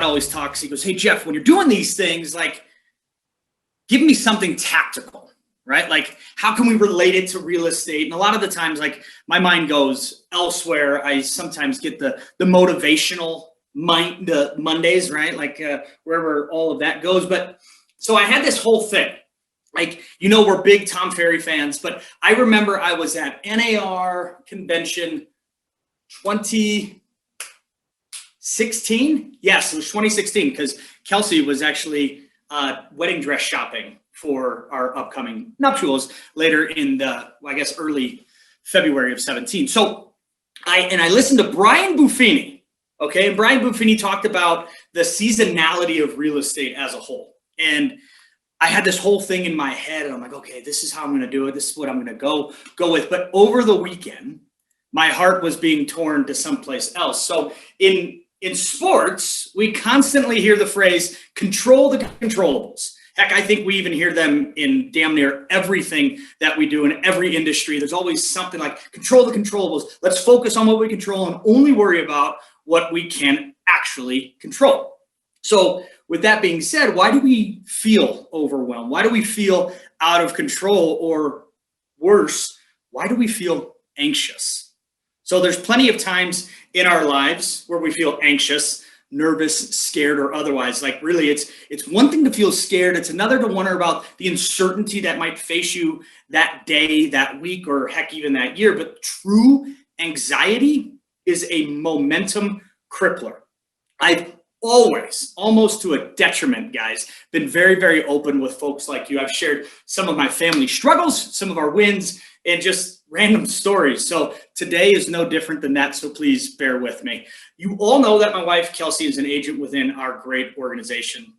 always talks. He goes, "Hey, Jeff, when you're doing these things, like, give me something tactical, right? Like, how can we relate it to real estate?" And a lot of the times, like, my mind goes elsewhere. I sometimes get the motivational the Mondays, right? Like, wherever all of that goes. But so I had this whole thing. Like, we're big Tom Ferry fans, but I remember I was at NAR convention 2016. Yes, it was 2016 because Kelsey was actually wedding dress shopping for our upcoming nuptials later in early February of 17. So I listened to Brian Buffini, okay? And Brian Buffini talked about the seasonality of real estate as a whole. And I had this whole thing in my head, and I'm like, okay, this is how I'm going to do it. This is what I'm going to go with. But over the weekend, my heart was being torn to someplace else. So in sports, we constantly hear the phrase, control the controllables. Heck, I think we even hear them in damn near everything that we do in every industry. There's always something like, control the controllables. Let's focus on what we control and only worry about what we can actually control. So with that being said, why do we feel overwhelmed? Why do we feel out of control? Or worse, why do we feel anxious? So there's plenty of times in our lives where we feel anxious, nervous, scared, or otherwise. Like, really, it's one thing to feel scared. It's another to wonder about the uncertainty that might face you that day, that week, or heck, even that year. But true anxiety is a momentum crippler. I've always, almost to a detriment, guys, been very, very open with folks like you. I've shared some of my family struggles, some of our wins, and just random stories. So today is no different than that. So please bear with me. You all know that my wife, Kelsey, is an agent within our great organization.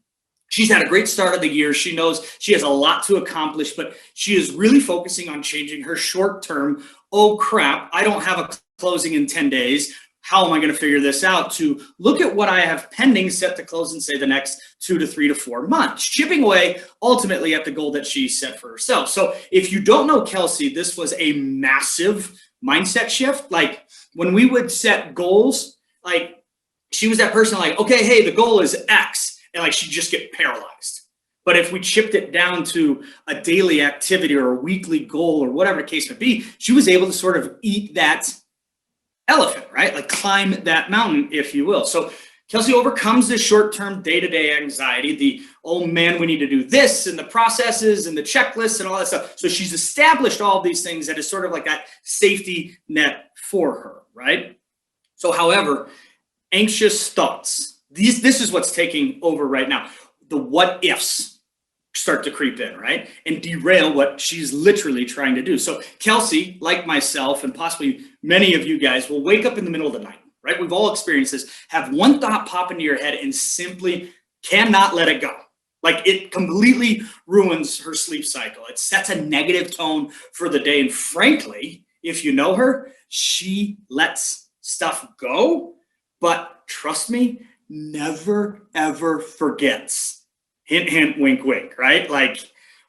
She's had a great start of the year. She knows she has a lot to accomplish, but she is really focusing on changing her short-term, oh crap, I don't have a closing in 10 days. How am I going to figure this out? To look at what I have pending set to close in, say, the next 2 to 3 to 4 months, chipping away ultimately at the goal that she set for herself. So if you don't know Kelsey, this was a massive mindset shift. Like, when we would set goals, like, she was that person like, okay, hey, the goal is X. And like, she'd just get paralyzed. But if we chipped it down to a daily activity or a weekly goal or whatever the case may be, she was able to sort of eat that elephant, right? Like, climb that mountain, if you will. So Kelsey overcomes this short-term day-to-day anxiety, the, oh man, we need to do this, and the processes and the checklists and all that stuff. So she's established all of these things that is sort of like that safety net for her, right? So however, anxious thoughts, this is what's taking over right now. The what ifs start to creep in, right? And derail what she's literally trying to do. So Kelsey, like myself, and possibly many of you guys, will wake up in the middle of the night, right? We've all experienced this, have one thought pop into your head and simply cannot let it go. Like, it completely ruins her sleep cycle. It sets a negative tone for the day. And frankly, if you know her, she lets stuff go, but trust me, never, ever forgets. Hint, hint, wink, wink, right? Like,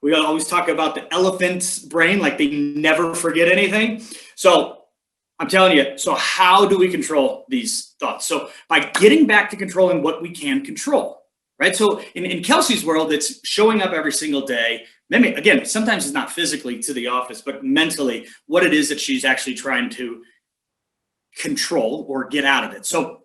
we always talk about the elephant's brain, like they never forget anything. So I'm telling you, so how do we control these thoughts? So by getting back to controlling what we can control, right? So in Kelsey's world, it's showing up every single day. Maybe, again, sometimes it's not physically to the office, but mentally, what it is that she's actually trying to control or get out of it. So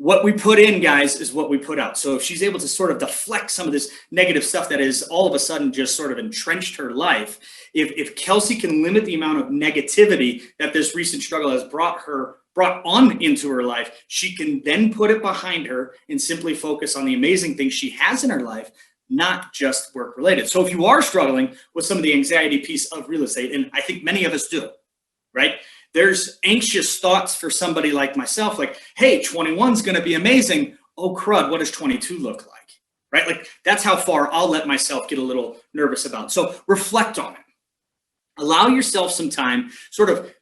what we put in, guys, is what we put out. So if she's able to sort of deflect some of this negative stuff that is all of a sudden just sort of entrenched her life, if Kelsey can limit the amount of negativity that this recent struggle has brought on into her life, she can then put it behind her and simply focus on the amazing things she has in her life, not just work related. So if you are struggling with some of the anxiety piece of real estate, and I think many of us do, right? There's anxious thoughts for somebody like myself, like, hey, 21 is going to be amazing. Oh, crud, what does 22 look like, right? Like, that's how far I'll let myself get a little nervous about. So reflect on it. Allow yourself some time, sort of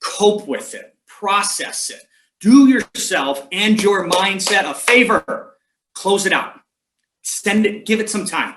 cope with it, process it. Do yourself and your mindset a favor. Close it out. Send it, give it some time.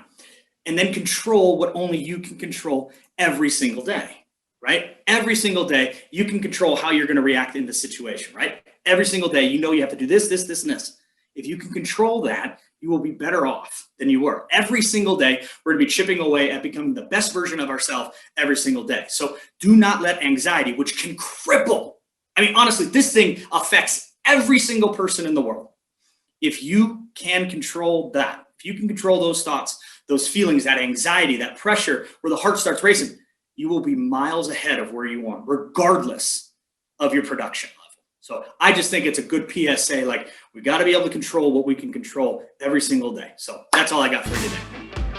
And then control what only you can control every single day. Right? Every single day, you can control how you're going to react in the situation, right? Every single day, you know you have to do this, this, this, and this. If you can control that, you will be better off than you were. Every single day, we're going to be chipping away at becoming the best version of ourselves every single day. So do not let anxiety, which can cripple. I mean, honestly, this thing affects every single person in the world. If you can control that, if you can control those thoughts, those feelings, that anxiety, that pressure, where the heart starts racing, you will be miles ahead of where you want, regardless of your production level. So I just think it's a good PSA. Like, we got to be able to control what we can control every single day. So that's all I got for you today.